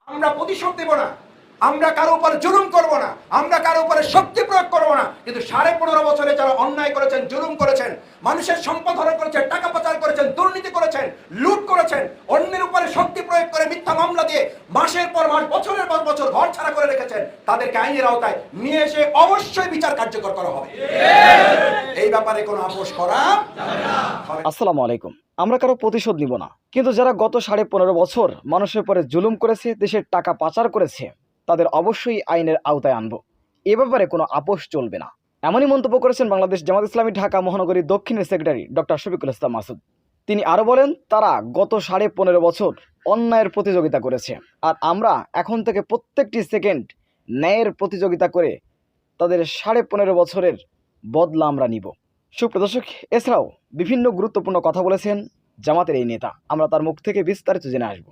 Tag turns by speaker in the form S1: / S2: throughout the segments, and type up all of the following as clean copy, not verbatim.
S1: আমরা প্রতিশোধ দেব না, আমরা কারো উপর জুলুম করব না, আমরা কারো উপরে শক্তি প্রয়োগ করব না। কিন্তু 15.5 বছরে যারা অন্যায় করেছেন, জুলুম করেছেন, মানুষের সম্পদ হরণ করেছেন, টাকা পাচার করেছেন, দুর্নীতি করেছেন, লুট করেছেন, অন্যের উপরে শক্তি প্রয়োগ করে মিথ্যা মামলা দিয়ে মাসের পর মাস, বছরের পর বছর ঘর ছাড়া করে রেখেছেন, তাদেরকে আইনের আওতায় নিয়ে এসে অবশ্যই বিচার কার্যকর করা হবে। এই ব্যাপারে কোনো আপোষ করা যাবে না।
S2: আসসালামু আলাইকুম। আমরা কারো প্রতিশোধ নিব না, কিন্তু যারা গত 15.5 বছর মানুষের পরে জুলুম করেছে, দেশের টাকা পাচার করেছে, তাদের অবশ্যই আইনের আওতায় আনবো। এ ব্যাপারে কোনো আপোষ চলবে না। এমনই মন্তব্য করেছেন বাংলাদেশ জামাত ইসলামী ঢাকা মহানগরী দক্ষিণের সেক্রেটারি ডক্টর শফিকুল ইসলাম মাসুদ। তিনি আরও বলেন, তারা গত 15.5 বছর অন্যায়ের প্রতিযোগিতা করেছে, আর আমরা এখন থেকে প্রত্যেকটি সেকেন্ড ন্যায়ের প্রতিযোগিতা করে তাদের 15.5 বছরের বদলা আমরা নিব। সুপ্রদর্শক, এছাড়াও বিভিন্ন গুরুত্বপূর্ণ কথা বলেছেন জামাতের এই নেতা। আমরা তার মুখ থেকে বিস্তারিত জেনে আসবো।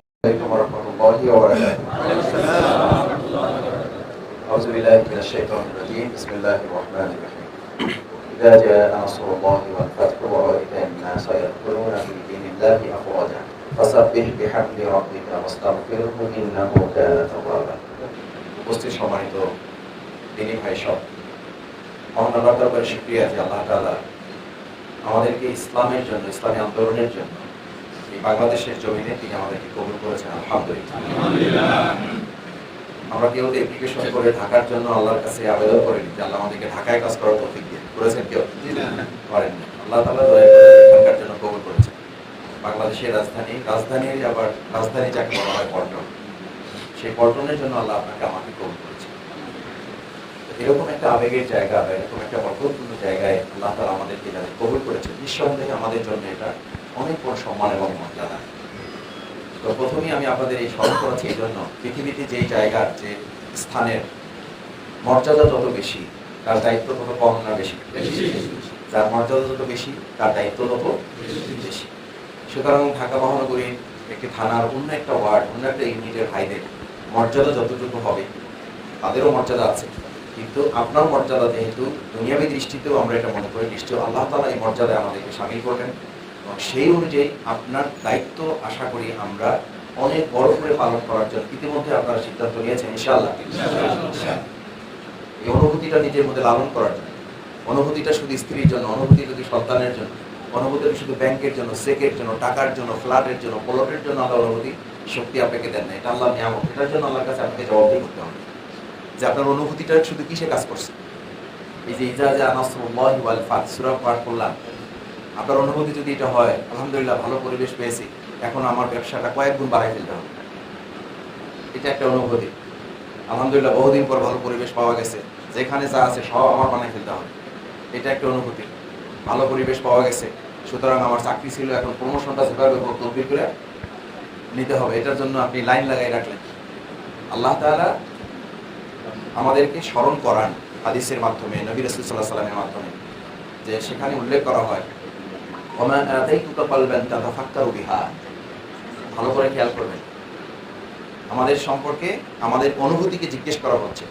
S3: সম্মানিত দিনী ভাই সব, মহান আল্লাহর দরবারে শুকরিয়া যে আল্লাহ তাআলা আমাদেরকে ইসলামের জন্য, ইসলামী আন্দোলনের জন্য এই বাংলাদেশের জমিনে তিনি আমাদেরকে কবুল করেছেন। আলহামদুলিল্লাহ। আমরা কেউ অ্যাপ্লিকেশন করে ঢাকার জন্য আল্লাহর কাছে আবেদন করিনি যে আল্লাহ আমাদেরকে ঢাকায় কাজ করার তৌফিক দিন। করেছেন কেউ? করেন। আল্লাহ তাআলা ঢাকার জন্য কবুল করেছেন। বাংলাদেশের রাজধানীর আবার রাজধানী যাকে বলা হয় পল্টন, সেই পল্টনের জন্য আল্লাহ আপনাকে আমাকে কবুল করেছেন। এরকম একটা আবেগের জায়গা, এরকম একটা বরকতপূর্ণ জায়গায় আল্লাহ তাআলা আমাদেরকে কবুল করেছেন, নিঃসন্দেহে আমাদের জন্য এটা অনেক বড় সম্মান এবং মর্যাদা। তো প্রথমেই আমি আপনাদের এই স্মরণ করেছি এই জন্য, পৃথিবীতে যেই জায়গার, যে স্থানের মর্যাদা যত বেশি, তার দায়িত্ব তত কম না বেশি? যার মর্যাদা যত বেশি, তার দায়িত্ব তত বেশি। সুতরাং ঢাকা মহানগরীর একটি থানার অন্য একটা ওয়ার্ড, অন্য একটা ইউনিটের ভাইদের মর্যাদা যতটুকু হবে, তাদেরও মর্যাদা আছে। কিন্তু আপনার মর্যাদা যেহেতু দুনিয়াবী দৃষ্টিতেও আমরা এটা মনে করি, নিশ্চয় আল্লাহ তাআলা এই মর্যাদায় আমাদেরকে শামিল করবেন, এবং সেই অনুযায়ী আপনার দায়িত্ব আশা করি আমরা অনেক বড় করে পালন করার জন্য ইতিমধ্যে আপনারা সিদ্ধান্ত নিয়েছেন ইনশাআল্লাহ। এই অনুভূতিটা নিজের মধ্যে লালন করার জন্য, অনুভূতিটা শুধু স্ত্রীর জন্য, অনুভূতি যদি সন্তানের জন্য, অনুভূতিটা শুধু ব্যাংকের জন্য, চেকের জন্য, টাকার জন্য, ফ্ল্যাটের জন্য, প্লটের জন্য আল্লাহ অনুভূতি শক্তি আপনাকে দেন না। এটা আল্লাহর নিয়ামত। এটার জন্য আল্লাহর কাছে আপনাকে জবাবদিহি করতে হবে যে আপনার অনুভূতিটা শুধু কিসে কাজ করছে। এই যে ইজা নাসরুল্লাহি ওয়াল ফাত সূরা পাঠ করলাম, আপনার অনুভূতি যদি এটা হয়, আলহামদুলিল্লাহ ভালো পরিবেশ পেয়েছি, এখন আমার ব্যবসাটা কয়েক গুণ বাড়াই ফেলতে হবে, এটা একটা অনুভূতি। আলহামদুলিল্লাহ বহুদিন পর ভালো পরিবেশ পাওয়া গেছে, যেখানে যা আছে সব আমার বানাই ফেলতে হবে, এটা একটা অনুভূতি। ভালো পরিবেশ পাওয়া গেছে, সুতরাং আমার চাকরি ছিল, এখন প্রমোশনটা যেভাবে তদবির করে নিতে হবে, এটার জন্য আপনি লাইন লাগাই রাখলেন। আল্লাহ তাআলা আমাদেরকে স্মরণ করান হাদিসের মাধ্যমে, নবী রাসূল সাল্লাল্লাহু আলাইহি ওয়াসাল্লামের মাধ্যমে, যে সেখানে উল্লেখ করা হয় ওমা আতাইতুকা কলবান তাতাফাক্কারু বিহা। ভালো করে খেয়াল করবেন, আমাদের সম্পর্কে আমাদের অনুভূতিকে জিজ্ঞেস করা হচ্ছে।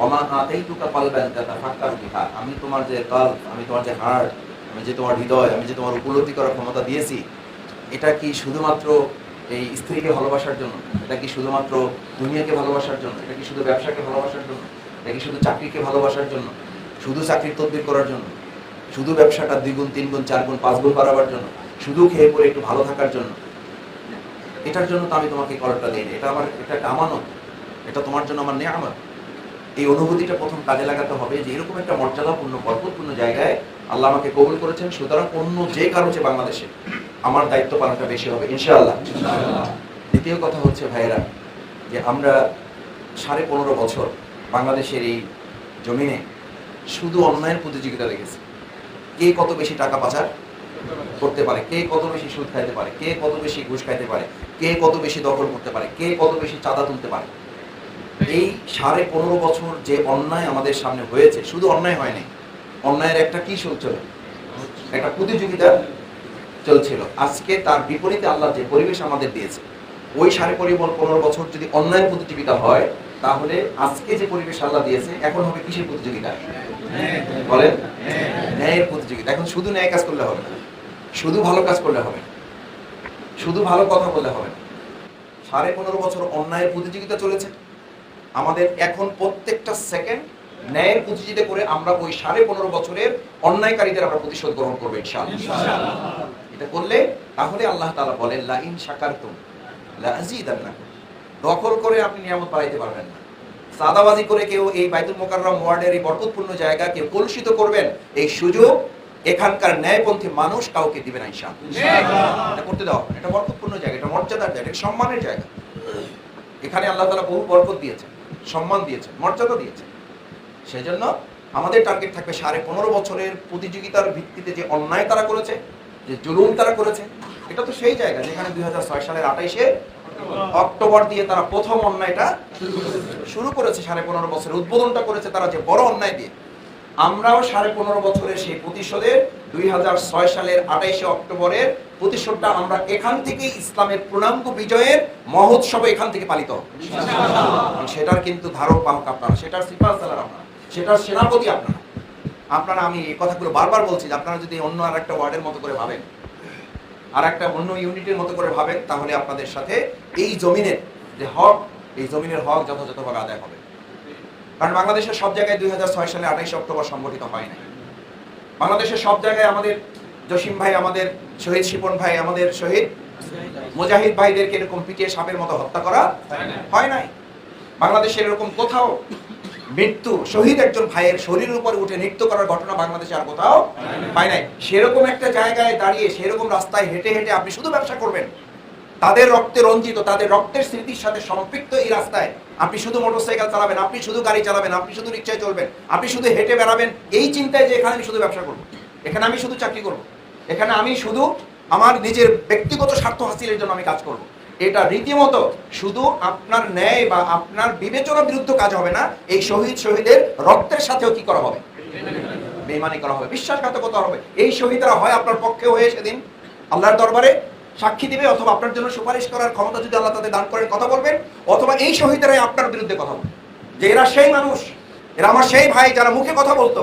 S3: ওমা আতাইতুকা কলবান তাতাফাক্কারু বিহা, আমি তোমার যে কলব, আমি তোমার যে হার্ট, আমি যে তোমার হৃদয়, আমি যে তোমার উপলব্ধি করার ক্ষমতা দিয়েছি, এটা কি শুধুমাত্র এই স্ত্রীকে ভালোবাসার জন্য? এটা কি শুধুমাত্র দুনিয়াকে ভালোবাসার জন্য? এটা কি শুধু ব্যবসাকে ভালোবাসার জন্য? এটা কি শুধু চাকরিকে ভালোবাসার জন্য? শুধু চাকরির তদবির করার জন্য? শুধু ব্যবসাটা 2 গুণ 3 গুণ 4 গুণ 5 গুণ বাড়াবার জন্য? শুধু খেয়ে পরে একটু ভালো থাকার জন্য? এটার জন্য তো আমি তোমাকে কলটা দিই না, এটা আমার, এটা একটা আমানত, এটা তোমার জন্য আমার নিয়ামত। এই অনুভূতিটা প্রথম কাজে লাগাতে হবে যে এরকম একটা মর্যাদাপূর্ণ, বরকতপূর্ণ জায়গায় আল্লাহ আমাকে কবুল করেছেন, সুতরাং অন্য যে কারো চেয়ে বাংলাদেশে আমার দায়িত্ব পালনটা বেশি হবে ইনশাআল্লাহ। দ্বিতীয় কথা হচ্ছে ভাইয়েরা, যে আমরা 15.5 বছর বাংলাদেশের এই জমিনে শুধু অন্যায়ের প্রতিযোগিতা দেখেছি। কে কত বেশি টাকা পাচার করতে পারে, কে কত বেশি সুদ খাইতে পারে, কে কত বেশি ঘুষ খাইতে পারে, কে কত বেশি দখল করতে পারে, কে কত বেশি চাঁদা তুলতে পারে। এই 15.5 বছর যে অন্যায় আমাদের সামনে হয়েছে, শুধু অন্যায় হয়নি, অন্যায়ের একটা কি চলছিল, একটা প্রতিযোগিতা চলছিল। আজকে তার বিপরীতে আল্লাহ যে পরিবেশ আমাদের দিয়েছে, ওই 15.5 বছর যদি অন্যায়ের প্রতিযোগিতা হয়, তাহলে আজকে যে পরিবেশ আল্লাহ দিয়েছে, এখন হবে কিসের প্রতিযোগিতা? বলেন, ন্যায়ের প্রতিযোগিতা। এখন শুধু ন্যায় কাজ করলে হবে না, শুধু ভালো কাজ করলে হবে না, শুধু ভালো কথা বললে হবে না। 15.5 বছর অন্যায়ের প্রতিযোগিতা চলেছে। আমাদের এখন প্রত্যেকটা সেকেন্ড ন্যায়ের প্রতিযোগিতা করে আমরা ওই 15.5 বছরের অন্যায়কারীদের আমরা প্রতিশোধ গ্রহণ করবো ইনশাআল্লাহ। এটা করলে তাহলে আল্লাহ তাআলা বলেন লা ইন শাকারতুম লা আযীদান্নাকুম। দখল করে আপনি নিয়ামত বাড়াইতে পারবেন না। সাদাবাজি করে কেউ এই বাইতুল মুকাররম ওয়ার্ডের এই বরকতপূর্ণ জায়গা কেউ কলুষিত করবেন, এই সুযোগ এখানকার ন্যায়পন্থী মানুষ কাউকে দিবে না ইনশাআল্লাহ। এটা করতে দাও, এটা বরকতপূর্ণ জায়গা, এটা মর্যাদার জায়গা, এটা সম্মানের জায়গা। এখানে আল্লাহ তাআলা বহু বরকত দিয়েছেন, সম্মান দিয়েছেন, মর্যাদা দিয়েছেন। সেজন্য আমাদের টার্গেট থাকবে 15.5 বছরের প্রতিযোগিতার ভিত্তিতে যে অন্যায় তারা করেছে, যে জুলুম তারা করেছে, এটা তো সেই জায়গা যেখানে 2006 সালের 28শে অক্টোবর দিয়ে তারা প্রথম অন্যায়টা শুরু করেছে। 15.5 বছরের উদ্বোধনটা করেছে তারা যে বড় অন্যায় দিয়ে। আমরাও 15.5 বছরের সেই প্রতিশোধের 2006 সালের 28শে অক্টোবরের প্রতিশোধটা আমরা এখান থেকে ইসলামের পূর্ণাঙ্গ বিজয়ের মহোৎসব এখান থেকে পালিত হবে ইনশাআল্লাহ। সেটার কিন্তু ধারক বাহক আপনারা, সেটার সিপাহসালার আপনারা, সেটার সেনাপতি আপনারা। আপনারা, আমি এই কথাগুলো বারবার বলছি যে আপনারা যদি অন্য আর একটা ওয়ার্ডের মতো করে ভাবেন, আর একটা অন্য ইউনিটের মতো করে ভাবেন, তাহলে আপনাদের সাথে এই জমিনের যে হক, এই জমিনের হক যথাযথভাবে আদায় হবে। কারণ বাংলাদেশের সব জায়গায় 2006 সালে 28 অক্টোবর সংগঠিত হয় নাই। বাংলাদেশের সব জায়গায় আমাদের জসিম ভাই, আমাদের শহীদ শিপন ভাই, আমাদের শহীদ মুজাহিদ ভাইদেরকে এরকম পিটিয়ে সাপের মতো হত্যা করা হয় নাই। বাংলাদেশের এরকম কোথাও মৃত্যু, শহীদ একজন ভাইয়ের শরীরের উপর উঠে নৃত্য করার ঘটনা বাংলাদেশে আর কোথাও পায় নাই। সেরকম একটা জায়গায় দাঁড়িয়ে, সেরকম রাস্তায় হেঁটে হেঁটে আপনি শুধু ব্যবসা করবেন, তাদের রক্তে রঞ্জিত, তাদের রক্তের স্মৃতির সাথে সম্পৃক্ত এই রাস্তায় আপনি শুধু মোটরসাইকেল চালাবেন, আপনি শুধু গাড়ি চালাবেন, আপনি শুধু রিক্সায় চলবেন, আপনি শুধু হেঁটে বেড়াবেন, এই চিন্তায় যে এখানে আমি শুধু ব্যবসা করবো, এখানে আমি শুধু চাকরি করবো, এখানে আমি শুধু আমার নিজের ব্যক্তিগত স্বার্থ হাসিলের জন্য আমি কাজ করব, এটা রীতিমতো শুধু আপনার ন্যায় বা আপনার বিবেচনার বিরুদ্ধে কাজ হবে না। এই শহীদের রক্তের সাথেও কি করা হবে? বেঈমানি করা হবে, বিশ্বাসঘাতকতা হবে। এই শহীদরা হয় আপনার পক্ষে হয়ে সেদিন আল্লাহর দরবারে সাক্ষী দিবে, অথবা আপনার জন্য সুপারিশ করার ক্ষমতা যদি আল্লাহ তাদের দান করেন কথা বলবেন, অথবা এই শহীদরাই আপনার বিরুদ্ধে কথা বলবেন যে এরা সেই মানুষ, এরা আমার সেই ভাই যারা মুখে কথা বলতো,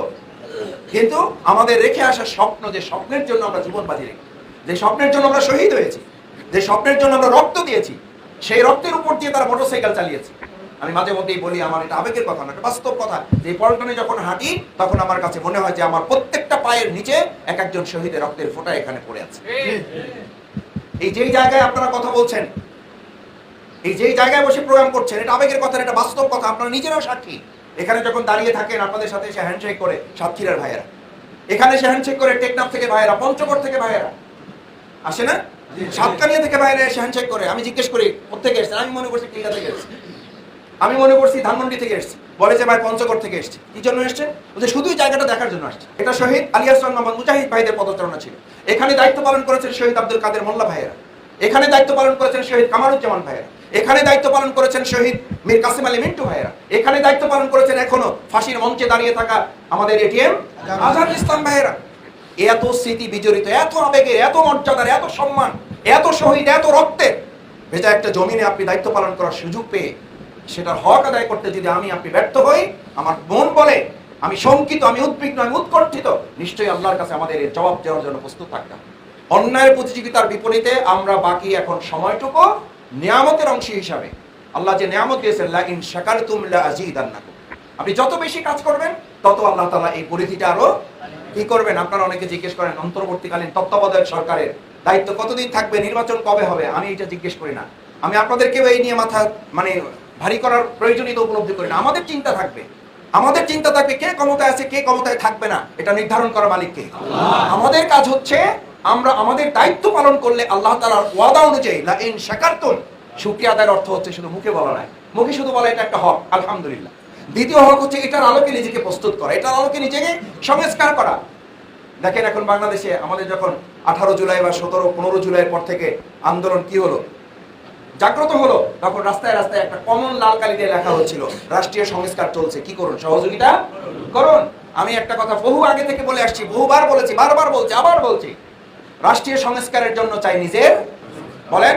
S3: কিন্তু আমাদের রেখে আসা স্বপ্ন, যে স্বপ্নের জন্য আমরা জীবন বাজি রেখেছি, যে স্বপ্নের জন্য আমরা শহীদ হয়েছি, যে স্বপ্নের জন্য আমরা রক্ত দিয়েছি, সেই রক্তের উপর দিয়ে তারা মোটরসাইকেল চালিয়েছে। আমি মাঝে মধ্যেই বলি, আমার এটা আবেগের কথা না, এটা বাস্তব কথা, যে পল্টনে যখন হাঁটি তখন আমার কাছে মনে হয় যে আমার প্রত্যেকটা পায়ের নিচে এক একজন শহীদের রক্তের ফোঁটা এখানে পড়ে আছে। এই যেই জায়গায় আপনারা কথা বলছেন, এই যেই জায়গায় বসে প্রোগ্রাম করছেন, এটা আবেগের কথা, এটা বাস্তব কথা, আপনারা নিজেরাও সাক্ষী। এখানে যখন দাঁড়িয়ে থাকেন আপনাদের সাথে এসে হ্যান্ডশেক করে সাতক্ষীরার ভাইয়েরা, এখানে এসে হ্যান্ডশেক করে টেকনাফ থেকে ভাইয়েরা, পঞ্চগড় থেকে ভাইয়েরা আসে না, সাতকানিয়া থেকে ভাইয়েরা এসে হ্যান্ডশেক করে। আমি জিজ্ঞেস করি কোথেকে এসেছেন, আমি মনে করছি কিল্লা থেকে এসেছি, আমি মনে করছি ধানমন্ডি থেকে এসেছি, বলে যে ভাই পঞ্চগড় থেকে এসেছি। কি জন্য এসছেন? বলছে শুধুই জায়গাটা দেখার জন্য আসছে। এটা শহীদ আলী আসলাম মোহাম্মদ মুজাহিদ ভাইদের পদচারণা ছিল। এখানে দায়িত্ব পালন করেছেন শহীদ আব্দুল কাদের মোল্লা ভাইয়েরা, এখানে দায়িত্ব পালন করেছেন শহীদ কামারুজ্জামান ভাইয়েরা, এখানে দায়িত্ব পালন করেছেন শহীদ মীর কাসিম আলী মিন্টু ভাইয়েরা, এখানে দায়িত্ব পালন করেছেন এখনো ফাঁসির মঞ্চে দাঁড়িয়ে থাকা আমাদের এটিএম আজহারুল ইসলাম ভাইয়েরা। এত স্মৃতি বিজড়িত, এত আবেগের, এত মর্যাদার, এত সম্মান, এত শহীদ, এত রক্তের ভেজা একটা জমিনে আপনি দায়িত্ব পালন করার সুযোগ পেয়ে সেটার হক আদায় করতে যদি আপনি ব্যর্থ হই, আমার মন বলে আমি শঙ্কিত, আমি উদ্বিগ্ন, আমি উৎকণ্ঠিত, নিশ্চয়ই আল্লাহর কাছে আমাদের এর জবাব দেওয়ার জন্য প্রস্তুত থাকতাম। অন্যায়ের প্রতিযোগিতার বিপরীতে আমরা বাকি এখন সময়টুকু নিয়ামতের অংশ হিসাবে, আল্লাহ যে নিয়ামত দিয়েছেন লা ইন শাকারতুম লা আযীদান্নাকুম, আপনি যত বেশি কাজ করবেন তত আল্লাহ তাআলা এই পরিধিটা আরো কি করবেন। আপনারা অনেকে জিজ্ঞেস করেন অন্তর্বর্তীকালীন তত্ত্বাবধায়ক সরকারের দায়িত্ব কতদিন থাকবে, নির্বাচন কবে হবে, আমি এটা জিজ্ঞেস করি না। আমি আপনাদেরকেও এই নিয়ে মাথা ভারী করার প্রয়োজনীয়তা উপলব্ধি করি না। আমাদের চিন্তা থাকবে, আমাদের চিন্তা থাকবে কে ক্ষমতায় আছে, কে ক্ষমতায় থাকবে না, এটা নির্ধারণ করা মালিক কে? আমাদের কাজ হচ্ছে আমরা আমাদের দায়িত্ব পালন করলে আল্লাহ তাআলার ওয়াদা অনুযায়ী লা ইন শাকারতুম, শুকরিয়া আদায়ের অর্থ হচ্ছে শুধু মুখে বলা নয়, মুখে শুধু বলা এটা একটা হক, আলহামদুলিল্লাহ। দ্বিতীয় হক হচ্ছে এটার আলোকে নিজেকে প্রস্তুত করা, এটার আলোকে নিজেকে সংস্কার করা। দেখেন এখন বাংলাদেশে আমাদের যখন 18 জুলাই বা 17-15 জুলাইয়ের পর থেকে আন্দোলন কি হলো, জাগ্রত হলো, তখন রাস্তায় রাস্তায় একটা কমন লাল কালি দিয়ে লেখা হচ্ছিল রাষ্ট্রীয় সংস্কার চলছে, কি করুন, সহযোগিতা করুন। আমি একটা কথা বহু আগে থেকে বলে আসছি, বহুবার বলেছি, বারবার বলছি, আবার বলছি, রাষ্ট্রীয় সংস্কারের জন্য চাই নিজের, বলেন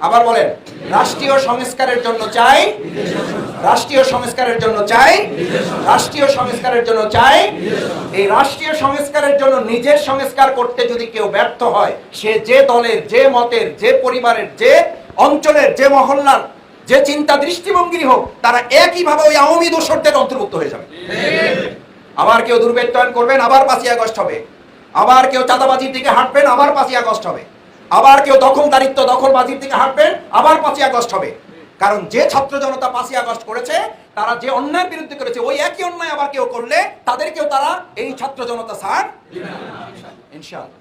S3: আবার বলেন, রাষ্ট্রীয় সংস্কারের জন্য চাই, রাষ্ট্রীয় সংস্কারের জন্য চাই, রাষ্ট্রীয় সংস্কারের জন্য চাই। এই রাষ্ট্রীয় সংস্কারের জন্য নিজের সংস্কার করতে যদি কেউ ব্যর্থ হয়, সে যে দলের, যে মতের, যে পরিবারের, যে
S1: অঞ্চলের, যে মহল্লার, যে চিন্তা দৃষ্টিভঙ্গি হোক, তারা একইভাবে ওই আওয়ামী দোসরদের অন্তর্ভুক্ত হয়ে যাবে। আবার কেউ দুর্বৃত্তায়ন করবেন, আবার 5ই আগস্ট হবে। আবার কেউ চাঁদাবাজির দিকে হাঁটবেন, আবার 5ই আগস্ট হবে। আবার কেউ দখলবাজির দিকে হাঁটবেন, আবার 5ই আগস্ট হবে। কারণ যে ছাত্র জনতা 5ই আগস্ট করেছে, তারা যে অন্যায়ের বিরুদ্ধে করেছে, ওই একই অন্যায় আবার কেউ করলে তাদেরকেও তারা এই ছাত্র জনতা ছাড় ইনশাআল্লাহ।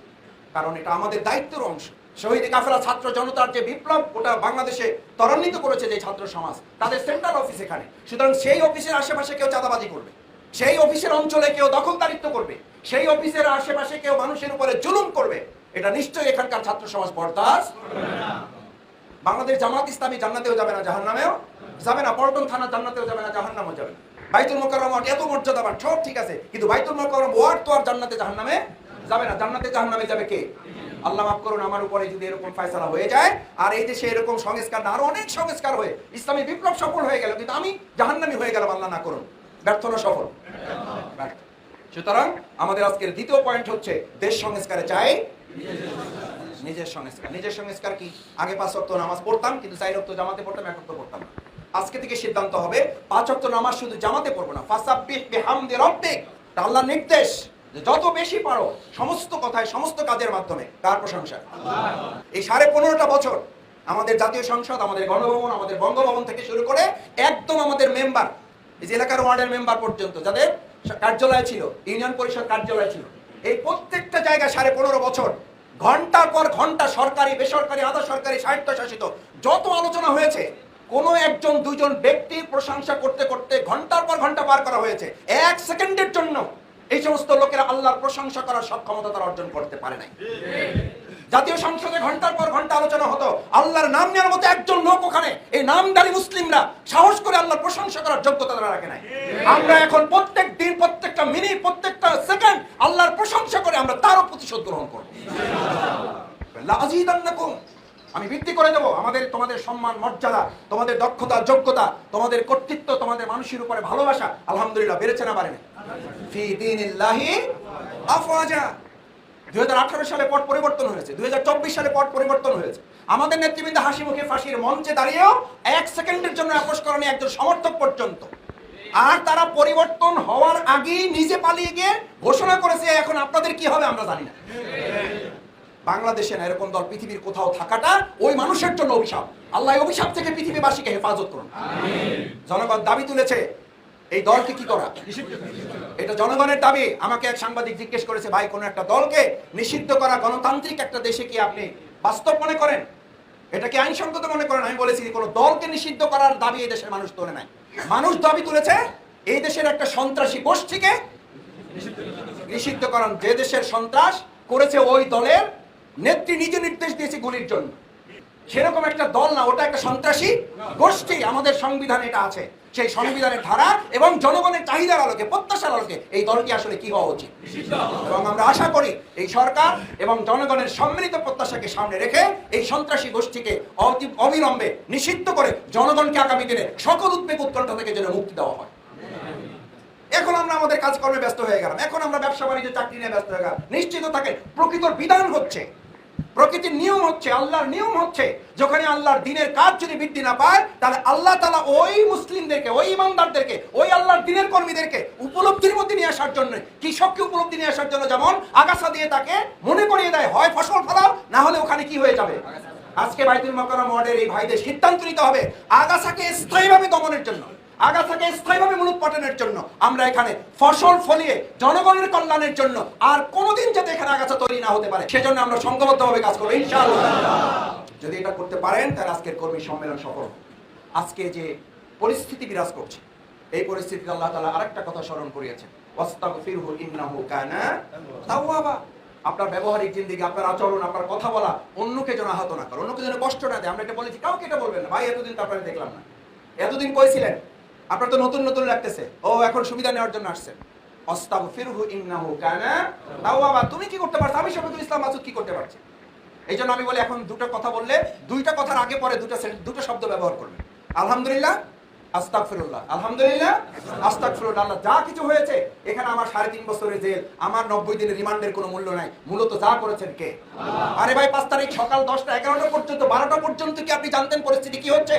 S1: কারণ এটা আমাদের দায়িত্বের অংশ। শহীদ কাফেলা ছাত্র জনতার যে বিপ্লব, ওটা বাংলাদেশে ত্বরান্বিত করেছে যে ছাত্র সমাজ, তাদের সেন্ট্রাল অফিস এখানে। সুতরাং সেই অফিসের আশেপাশে কেউ চাঁদাবাজি করবে, সেই অফিসের অঞ্চলে কেউ দখলদারিত্ব করবে, সেই অফিসের আশেপাশে কেউ মানুষের উপরে জুলুম করবে, এটা নিশ্চয়ই এখানকার ছাত্র সমাজ বরদাস্ত করবে না। বাংলাদেশ জামাত ইসলামী জান্নাতেও যাবে না, জাহান্নামেও যাবে না। পল্টন থানা জান্নাতেও যাবে না, জাহান্নামেও যাবে না। বাইতুল মোকাররম এত মর্যাদাবান, সব ঠিক আছে, কিন্তু বাইতুল মোকাররম ওয়ার্ড তো আর জান্নাতে জাহান্নামে যাবে না। জান্নাতে জাহান্নামে যাবে কে? আল্লাহ মাফ করুন, আমার উপরে যদি এরকম ফয়সালা হয়ে যায়, আর এই দেশে এরকম সংস্কার না, আরো অনেক সংস্কার হয়ে ইসলামী বিপ্লব সফল হয়ে গেল, কিন্তু আমি জাহান্নামী হয়ে গেলাম, আল্লাহ না করুন। ব্যর্থ না সফল? ব্যর্থ। সুতরাং আমাদের আজকের দ্বিতীয় পয়েন্ট হচ্ছে, দেশ সংস্কারে চাই নিজের সংস্কার। নিজের সংস্কার কি? আগে 5 ওয়াক্ত নামাজ পড়তাম, কিন্তু 4 ওয়াক্ত জামাতে পড়তাম, 1 ওয়াক্ত পড়তাম না। আজকে থেকে সিদ্ধান্ত হবে 5 ওয়াক্ত নামাজ শুধু জামাতে পড়বো না। ফাসাব্বিহ বিহামদি রাব্বিক, এটা আল্লাহর নির্দেশ যে যত বেশি পারো সমস্ত কথায়, সমস্ত কাজের মাধ্যমে কার প্রশংসা? এই 15.5টা বছর আমাদের জাতীয় সংসদ, আমাদের গণভবন, আমাদের বঙ্গভবন থেকে শুরু করে একদম আমাদের মেম্বার, এই যে এলাকার ওয়ার্ডের মেম্বার পর্যন্ত, যাদের কার্যালয় ছিল, ইউনিয়ন পরিষদ কার্যালয় ছিল, এই প্রত্যেকটা জায়গায় 15.5 বছর ঘন্টার পর ঘন্টা সরকারি, বেসরকারি, আধা সরকারি, স্বায়ত্তশাসিত যত আলোচনা হয়েছে, কোন একজন দুইজন ব্যক্তির প্রশংসা করতে করতে ঘন্টার পর ঘন্টা পার করা হয়েছে। 1 সেকেন্ডের জন্য এই সমস্ত লোকেরা আল্লাহর প্রশংসা করার সক্ষমতা তারা অর্জন করতে পারে নাই। জাতীয় সংসদে ঘন্টার পর ঘন্টা আলোচনা হতো, আল্লাহর নাম নেওয়ার মতো একজন লোক ওখানে, এই নামদারি মুসলিমরা সাহস করে আল্লাহর প্রশংসা করার যোগ্যতা তারা রাখে নাই। আমরা এখন প্রত্যেক দিন, প্রত্যেকটা মিনিট, প্রত্যেকটা সেকেন্ড আল্লাহর প্রশংসা করে আমরা তারও প্রতিশোধ গ্রহণ করব। লাযীদান্নাকুম, আমি বৃদ্ধি করে দেবো তোমাদের সম্মান, মর্যাদা, তোমাদের দক্ষতা, যোগ্যতা, তোমাদের কর্তৃত্ব, তোমাদের মানুষের উপরে ভালোবাসা আলহামদুলিল্লাহ বেড়েছে না বাড়েনি? ফি দীনিল্লাহি আফওয়াজা। 2018 সালে পট পরিবর্তন হয়েছে, 2024 সালে পট পরিবর্তন হয়েছে। আমাদের নেতৃবৃন্দ হাসি মুখে ফাঁসির মঞ্চে দাঁড়িয়েও 1 সেকেন্ডের জন্য আপোষ করেনি একজন সমর্থক পর্যন্ত। আর তারা পরিবর্তন হওয়ার আগেই নিজে পালিয়ে গিয়ে ঘোষণা করেছে, এখন আপনাদের কি হবে আমরা জানি না। বাংলাদেশে না এরকম দল পৃথিবীর কোথাও থাকাটা ওই মানুষের জন্য অভিশাপ। আল্লাহ অভিশাপ থেকে পৃথিবীবাসীকে হেফাজত করুন। জনগণ দাবি তুলেছে এই দলকে কি করা, এটা জনগণের দাবি। আমাকে এক সাংবাদিক জিজ্ঞেস করেছে, ভাই কোন একটা দলকে নিষিদ্ধ করা গণতান্ত্রিক একটা দেশে কি আপনি বাস্তব মনে করেন, এটা কি আইনসঙ্গত মনে করেন? আমি বলেছি, কোন দলকে নিষিদ্ধ করার দাবি এই দেশের মানুষ তোলে নাই। মানুষ দাবি তুলেছে এই দেশের একটা সন্ত্রাসী গোষ্ঠীকে নিষিদ্ধ করান। যে দেশের সন্ত্রাস করেছে ওই দলের নেত্রী নিজে নির্দেশ দিয়েছে গুলির জন্য, সেরকম একটা দল না, ওটা একটা সন্ত্রাসী গোষ্ঠী। আমাদের সংবিধানে এটা আছে, সেই সংবিধানের ধারা এবং জনগণের চাহিদার আলোকে, প্রত্যাশার আলোকে এই দলটি আসলে কি হওয়া উচিত। এবং আমরা আশা করি এই সরকার এবং জনগণের সম্মিলিত প্রত্যাশাকে সামনে রেখে এই সন্ত্রাসী গোষ্ঠীকে অবিলম্বে নিষিদ্ধ করে জনগণকে আগামী দিনে সকল উদ্বেগ উৎকণ্ঠা থেকে যেন মুক্তি দেওয়া হয়। এখন আমরা আমাদের কাজকর্মে ব্যস্ত হয়ে গেলাম, এখন আমরা ব্যবসা বাণিজ্য, চাকরি নিয়ে ব্যস্ত হয়ে গেলাম। নিশ্চিত থাকে প্রকৃতির বিধান হচ্ছে, প্রকৃতির নিয়ম হচ্ছে, আল্লাহর নিয়ম হচ্ছে, যেখানে আল্লাহর দিনের কাজ যদি বৃদ্ধি না পায়, তাহলে আল্লাহ তাআলা ওই মুসলিমদেরকে, ওই ইমানদারদেরকে, ওই আল্লাহর দিনের কর্মীদেরকে উপলব্ধির মধ্যে নিয়ে আসার জন্য, কৃষককে উপলব্ধি নিয়ে আসার জন্য যেমন আগাছা দিয়ে তাকে মনে করিয়ে দেয়, হয় ফসল ফলাও, না হলে ওখানে কি হয়ে যাবে। আজকে বাইতুল মোকাররম ওয়ার্ডের এই ভাইদের সিদ্ধান্ত নিতে হবে আগাছাকে স্থায়ীভাবে দমনের জন্য, আগাছাকে স্থায়ীভাবে মূলোৎপাটনের জন্য। আমরা এখানে ফসল ফলিয়ে জনগণের কল্যাণের জন্য আর কোনোদিন যাতে এখানে আগাছা তৈরি না হতে পারে, সেজন্য আমরা সংঘবদ্ধভাবে কাজ করবো ইনশাআল্লাহ। যদি এটা করতে পারেন তাহলে আজকের কর্মী সম্মেলন সফল। আজকে যে পরিস্থিতি বিরাজ করছে, এই পরিস্থিতিতে আল্লাহ তাআলা আরেকটা কথা স্মরণ করিয়েছেন, ওয়াস্তাগফিরহু ইন্নাহু কানা তাওয়াবা। আপনার ব্যবহারিক জিন্দেগি, আপনার আচরণ, আপনার কথা বলা অন্যকে যেন আহত না করে, অন্যকে যেন কষ্ট না দেয়। আমরা এটা বলেছি, কাউকে এটা বলবেন না। ভাই এতদিন তো আপনারা দেখলাম না, এতদিন কইছিলেন, আপনার তো নতুন নতুন লাগতেছে, ও এখন সুবিধা নেওয়ার জন্য আসছেন। আস্তাগফিরহু ইন্নাহু কানা তাওয়াবা। তুমি কি করতে পারছো, আমি শফিকুল ইসলাম মাসুদ কি করতে পারছি? এই জন্য আমি বলি, এখন দুটো কথা বললে দুইটা কথার আগে পরে দুটো শব্দ ব্যবহার করবে। আলহামদুলিল্লাহ আস্তাগফিরুল্লাহ, আলহামদুলিল্লাহ, আস্তাগফিরুল্লাহ। আল্লাহ, যা কিছু হয়েছে এখানে আমার 3.5 বছরের জেল, আমার 90 দিনের রিমান্ডের কোনো মূল্য নাই। মূলত যা করেছেন কে? আরে ভাই, 5 তারিখ সকাল 10টা 11টা পর্যন্ত 12টা পর্যন্ত কি আপনি জানতেন পরিস্থিতি কি হচ্ছে?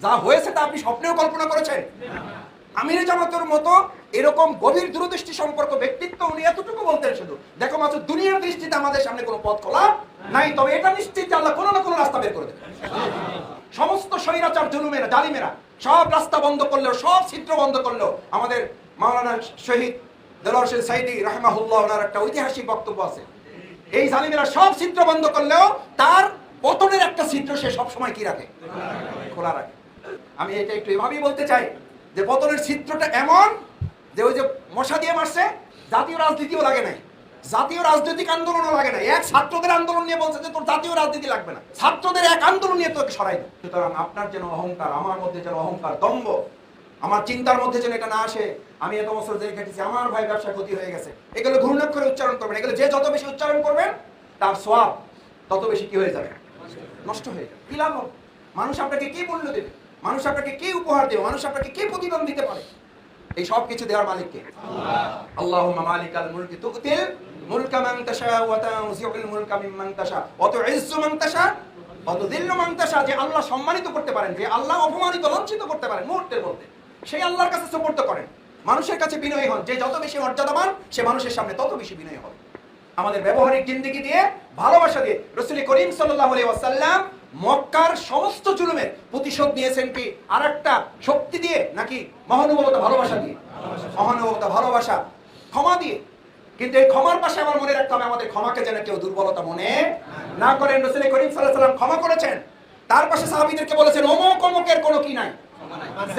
S1: যা হয়েছে তা আপনি স্বপ্নেও কল্পনা করেছেন? আমিরে জামাতের মতো এরকম গভীর দূরদৃষ্টি সম্পর্ক ব্যক্তিত্ব, উনি এতটুকু বলতেন শুধু, দেখো মাত্র দুনিয়ার দৃষ্টিতে আমাদের সামনে কোনো পথ খোলা নাই, তবে এটা নিশ্চিত যে আল্লাহ কোনো না কোনো রাস্তা বের করে দেবে। সমস্ত স্বৈরাচার জুলুমেরা জালিমেরা সব রাস্তা বন্ধ করলো, সব ছিদ্র বন্ধ করলো। আমাদের মাওলানা শহীদ দেলোয়ার হোসেন সাইদি রাহমাহুল্লাহ, ওনার একটা ঐতিহাসিক বক্তব্য আছে, এই জালিমেরা সব ছিদ্র বন্ধ করলেও তার পতনের একটা ছিদ্র সে সবসময় কি রাখে? খোলা রাখে। আমি এটা একটু এভাবেই বলতে চাই যে পতনের ছিদ্রটা এমন যে ওই যে মশা দিয়ে মারছে, জাতীয় রাজনীতিও লাগে নাই, জাতীয় রাজনৈতিক আন্দোলনও লাগে না। এক ছাত্রদের আন্দোলন নিয়ে বলছে যে তোর জাতীয় রাজনীতি লাগবে না, ছাত্রদের এক আন্দোলন নিয়ে তোকে সরাই দেয়। সুতরাং আপনার যেন অহংকার, আমার মধ্যে যেন অহংকার, দম্ভ, আমার চিন্তার মধ্যে যেন এটা না আসে। আমি এত বছর জেল খেটেছি, আমার ভাই ব্যবসা ক্ষতি হয়ে গেছে, এগুলো ঘূর্ণাক্ষরে উচ্চারণ করবেন। এগুলো যে যত বেশি উচ্চারণ করবেন তার সওয়াব তত বেশি কি হয়ে যাবে? নষ্ট হয়ে যাবে। কি লাভ হবে? মানুষ আপনাকে কি মূল্য দেবে? মানুষ আপনাকে কি উপহার দেবে? মানুষ আপনাকে কি প্রতিদান দিতে পারে? এই সব কিছু দেওয়ার মালিক কে? আল্লাহুম্মা মালিকাল মুলকি তুতিল মুলকা মান তাশা ওয়া তানজিউল মুলকা মিম্মান তাশা ওয়া তুইজ্জু মান তাশা ওয়া তুযিল্লু মান তাশা। যে আল্লাহ সম্মানিত করতে পারেন, যে আল্লাহ অপমানিত লজ্জিত করতে পারেন মুহূর্তের মধ্যে, সেই আল্লাহর কাছে সুপর্দ করেন। মানুষের কাছে বিনয়ী হন, যে যত বেশি মর্যাদাবান সে মানুষের সামনে তত বেশি বিনয়ী হবে। আমাদের ব্যবহারিক জিন্দেগি দিয়ে, ভালোবাসা দিয়ে রাসূল করিম সাল্লাল্লাহু আলাইহি ওয়াসাল্লাম মক্কার সমস্ত জুলুমের প্রতিশোধ নিয়েছেন কি আরেকটা শক্তি দিয়ে, নাকি মহানুভবতা ভালোবাসা দিয়ে? মহানুভবতা ভালোবাসা, ক্ষমা দিয়ে। কিন্তু এই ক্ষমার পাশে আমার মনে রাখতে হবে, আমাদের ক্ষমাকে যেন কেউ দুর্বলতা মনে না করেন। রাসূল করিম সাল্লাল্লাহু আলাইহি ওয়াসাল্লাম ক্ষমা করেছেন, তার পাশে সাহাবীদেরকে বলেছেন অমুক অমুকের কোনো কি নাই।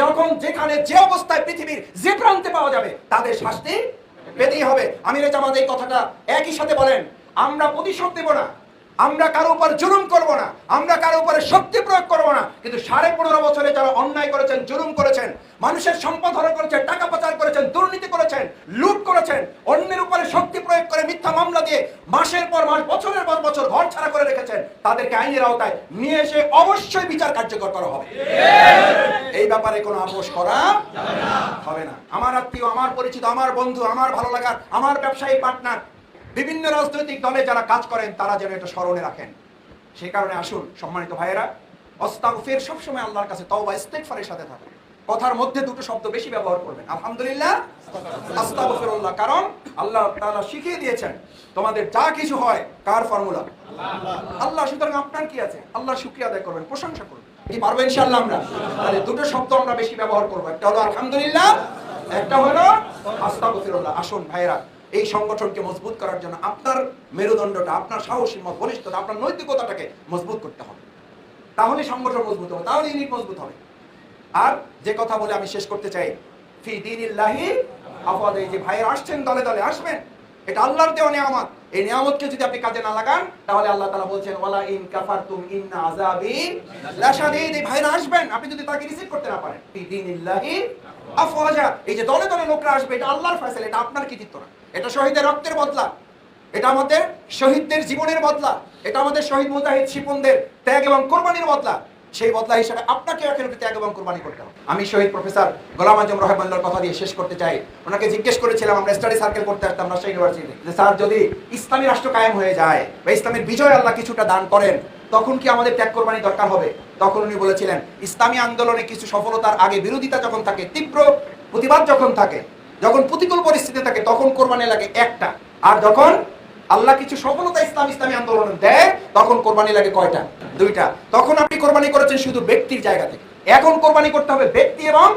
S1: যখন যেখানে যে অবস্থায় পৃথিবীর যে প্রান্তে পাওয়া যাবে তাদের শাস্তি পেতেই হবে। আমিরে জামাত এই কথাটা একই সাথে বলেন, আমরা প্রতিশোধ দেব না, আমরা কারো উপর জুলুম করব না, আমরা কারো উপরে শক্তি প্রয়োগ করব না। কিন্তু 15.5 বছরে যারা অন্যায় করেছেন, জুলুম করেছেন, মানুষের সম্পদ হরণ করেছেন, টাকা পাচার করেছেন, দুর্নীতি করেছেন, লুট করেছেন, অন্যের উপরে শক্তি প্রয়োগ করে মিথ্যা মামলা দিয়ে মাসের পর মাস, বছরের পর বছর ঘর ছাড়া করে রেখেছেন, তাদেরকে আইনের আওতায় নিয়ে এসে অবশ্যই বিচার কার্যকর করা হবে। এই ব্যাপারে কোনো আপোষ করা হবে না। আমার আত্মীয়, আমার পরিচিত, আমার বন্ধু, আমার ভালো লাগার, আমার ব্যবসায়ী পার্টনার, বিভিন্ন রাজনৈতিক দলে যারা কাজ করেন তারা যেন এটা স্মরণে রাখেন। সেই কারণে আসুন সম্মানিত ভাইয়েরা, আস্তাগফির সবসময় আল্লাহর কাছে তওবা ইস্তেগফারের সাথে থাকুন। কথার মধ্যে দুটো শব্দ বেশি ব্যবহার করবেন, আলহামদুলিল্লাহ, আস্তাগফিরুল্লাহ। কারণ আল্লাহ তাআলা শিখিয়ে দিয়েছেন তোমাদের যা কিছু হয় কার ফর্মুলা? আল্লাহ। সুতরাং আপনার কি আছে? আল্লাহর শুকরিয়া আদায় করবেন, প্রশংসা করবেন। কি পারবো ইনশাআল্লাহ আমরা? তাহলে দুটো শব্দ আমরা বেশি ব্যবহার করব, একটা হলো আলহামদুলিল্লাহ, একটা হলো আস্তাগফিরুল্লাহ। আসুন ভাইয়েরা, এই সংগঠনকে মজবুত করার জন্য আপনার মেরুদণ্ডটা, আপনার সাহসী মত, বলিষ্ঠতা, আপনার নৈতিকতাটাকে মজবুত করতে হবে। তাহলে সংগঠন মজবুত হবে, তাহলে ইউনিট মজবুত হবে। আর যে কথা বলে আমি শেষ করতে চাই, ফি দীনিল্লাহি আফওয়াদা, এই যে ভাইয়েরা আসছেন দলে দলে আসবেন, এটা আল্লাহর দেওয়া নিয়ামত। এই নিয়ামতকে যদি আপনি কাজে না লাগান তাহলে আল্লাহ তাআলা বলছেন ওয়ালা ইন কাফারতুম ইন্না আযাবি লাশাদীদ। এই ভাইরা আসবেন, আপনি যদি তাকে রিসিভ করতে না পারেন, ফি দীনিল্লাহি আফওয়াজা, এই যে দলে দলে লোকরা আসবে, এটা আল্লাহর ফয়সালা, এটা আপনার কৃতিত্ব না। এটা শহীদের রক্তের বদলা, এটা আমাদের শহীদদের জীবনের বদলা, এটা আমাদের শহীদ মুজাহিদ শিপনদের ত্যাগ এবং কোরবানির বদলা। সেই বদলা হিসেবে আপনাকে এখন ত্যাগ এবং কোরবানি করতে হবে। আমি শহীদ প্রফেসর গোলাম আজম রহমানুল্লাহর কথা দিয়ে শেষ করতে চাই। ওনাকে জিজ্ঞেস করেছিলাম, আমরা স্টাডি সার্কেল করতে আসতাম রাজশাহী ইউনিভার্সিটিতে, যে স্যার যদি ইসলামী রাষ্ট্র কায়েম হয়ে যায় বা ইসলামের বিজয় আল্লাহ কিছুটা দান করেন, তখন কি আমাদের ত্যাগ কোরবানি দরকার হবে? তখন উনি বলেছিলেন, ইসলামী আন্দোলনে কিছু সফলতার আগে বিরোধিতা যখন থাকে, তীব্র প্রতিবাদ যখন থাকে, যখন প্রতিকূল পরিস্থিতি থাকে, তখন কোরবানি লাগে একটা। আর যখন আল্লাহ কিছু সফলতা ইসলামী আন্দোলন দেয়, তখন কোরবানি লাগে কয়টা? দুইটা। তখন আপনি কোরবানি করেছেন শুধু ব্যক্তির জায়গা থেকে, এখন কোরবানি করতে হবে ব্যক্তি এবং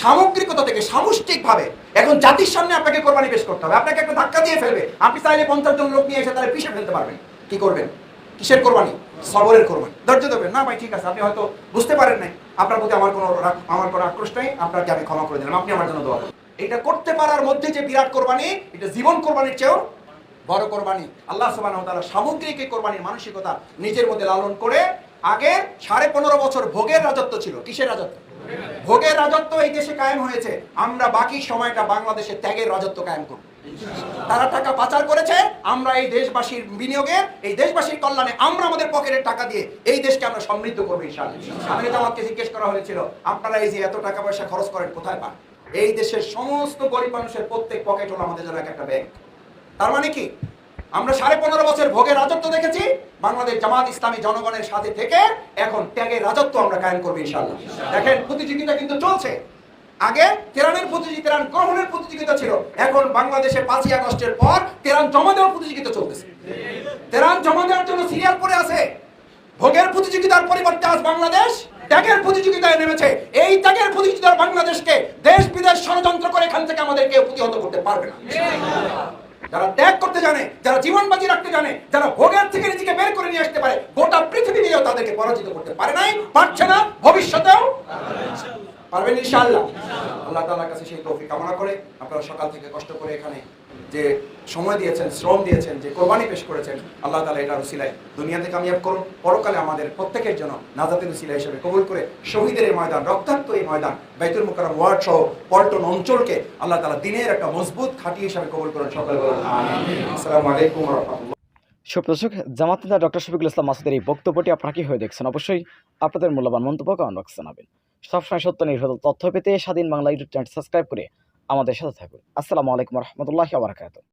S1: সামগ্রিকতা থেকে, সামষ্টিকভাবে। এখন জাতির সামনে আপনাকে কোরবানি পেশ করতে হবে। আপনাকে একটা ধাক্কা দিয়ে ফেলবে, আপনি চাইলে 50 জন লোক নিয়ে এসে তাহলে পিষে ফেলতে পারবেন। কি করবেন? কিসের কোরবানি? সবরের কোরবানি। ধৈর্য দেবেন না ভাই, ঠিক আছে, আপনি হয়তো বুঝতে পারেন নাই, আপনার প্রতি আমার কোনো আক্রোশ নাই, আপনাকে আমি ক্ষমা করে দিলাম, আপনি আমার জন্য দোয়া করুন। এটা করতে পারার মধ্যে যে বিরাট কোরবানি, এটা জীবন কোরবানির চেয়েও বড় কোরবানি। আল্লাহ সুবহানাহু ওয়া তাআলা সামগ্রিক এই কোরবানির মানসিকতা নিজের মধ্যে লালন করে, আগে 15.5 বছর ভোগের রাজত্ব ছিল। কিসের রাজত্ব? ভোগের রাজত্ব এই দেশে কায়েম হয়েছে। আমরা বাকি সময়টা বাংলাদেশে ত্যাগের রাজত্ব কায়েম করব। তারা টাকা পাচার করেছে, আমরা এই দেশবাসীর বিনিয়োগে, এই দেশবাসীর কল্যাণে আমরা আমাদের পকেটের টাকা দিয়ে এই দেশকে আমরা সমৃদ্ধ করবো ইনশাআল্লাহ। আমি আমাকে জিজ্ঞেস করা হয়েছিল, আপনারা এই যে এত টাকা পয়সা খরচ করেন কোথায় পান? এই দেশের সমস্ত গরিব মানুষের প্রত্যেক পকেট হলো আমাদের জন্য একটা ব্যাংক। তার মানে কি, আমরা 15.5 বছর ভোগের রাজত্ব দেখেছি, বাংলাদেশ জামাত ইসলামী জনগণের সাথে থেকে এখন ত্যাগের রাজত্ব আমরা কায়েম করবো ইনশাআল্লাহ। দেখেন প্রতিযোগিতা কিন্তু চলছে। আগে তেরানের প্রতিযোগিতা, তেরান গ্রহণের প্রতিযোগিতা ছিল, এখন বাংলাদেশে 5ই আগস্টের পর তেরান জমা দেওয়ার প্রতিযোগিতা চলতেছে। তেরান জমা দেওয়ার জন্য সিরিয়াল পড়ে আছে। ভোগের প্রতিযোগিতার পরিবর্তে আজ বাংলাদেশ ত্যাগের প্রতিযোগিতায় নেমেছে। এই ত্যাগের প্রতিযোগিতার বাংলাদেশকে দেশ বিদেশ ষড়যন্ত্র করে এখান থেকে আমাদের কেউ প্রতিহত করতে পারবে না। যারা ত্যাগ করতে জানে, যারা জীবন বাজি রাখতে জানে, যারা ভোগের থেকে নিজেকে বের করে নিয়ে আসতে পারে, গোটা পৃথিবী নিয়েও তাদেরকে পরাজিত করতে পারে নাই, পারছে না, ভবিষ্যতেও পারবেন ইনশাআল্লাহ। আল্লাহ তাআলার কাছে সেই তৌফিক কামনা করে, আপনারা সকাল থেকে কষ্ট করে এখানে যে সময় দিয়েছেন, শ্রম দিয়েছেন, যে কোরবানি পেশ করেছেন, আল্লাহ তাআলা এটার উসিলায় দুনিয়াতে কামিয়াব করুন, পরকালে আমাদের প্রত্যেকের জন্য নাজাতের উসিলা হিসেবে কবুল করে শহীদের এই ময়দান, রক্তাক্ত এই ময়দান, বাইতুল মুকাররম ওয়ার্ড সহ পল্টন অঞ্চলকে আল্লাহ তাআলা দিনের একটা মজবুত খাঁটি হিসেবে কবুল করুন। সকলে বলুন আমিন। আসসালামু আলাইকুম ওয়া রাহমাতুল্লাহ।
S2: সুপ্রদর্শক, জামাত নেতা ডক্টর শফিকুল ইসলাম মাসুদের এই বক্তব্যটি আপনারা কি হয়ে দেখছেন? অবশ্যই আপনাদের মূল্যবান মন্তব্য কমেন্ট বক্সে জানাবেন। সবসময় সত্য নির্ভর তথ্য পেতে স্বাধীন বাংলা ইউটিউব চ্যানেল সাবস্ক্রাইব করে আমাদের সাথে থাকুন। আসসালামু আলাইকুম ওয়া রাহমাতুল্লাহি ওয়া বারাকাতুহু।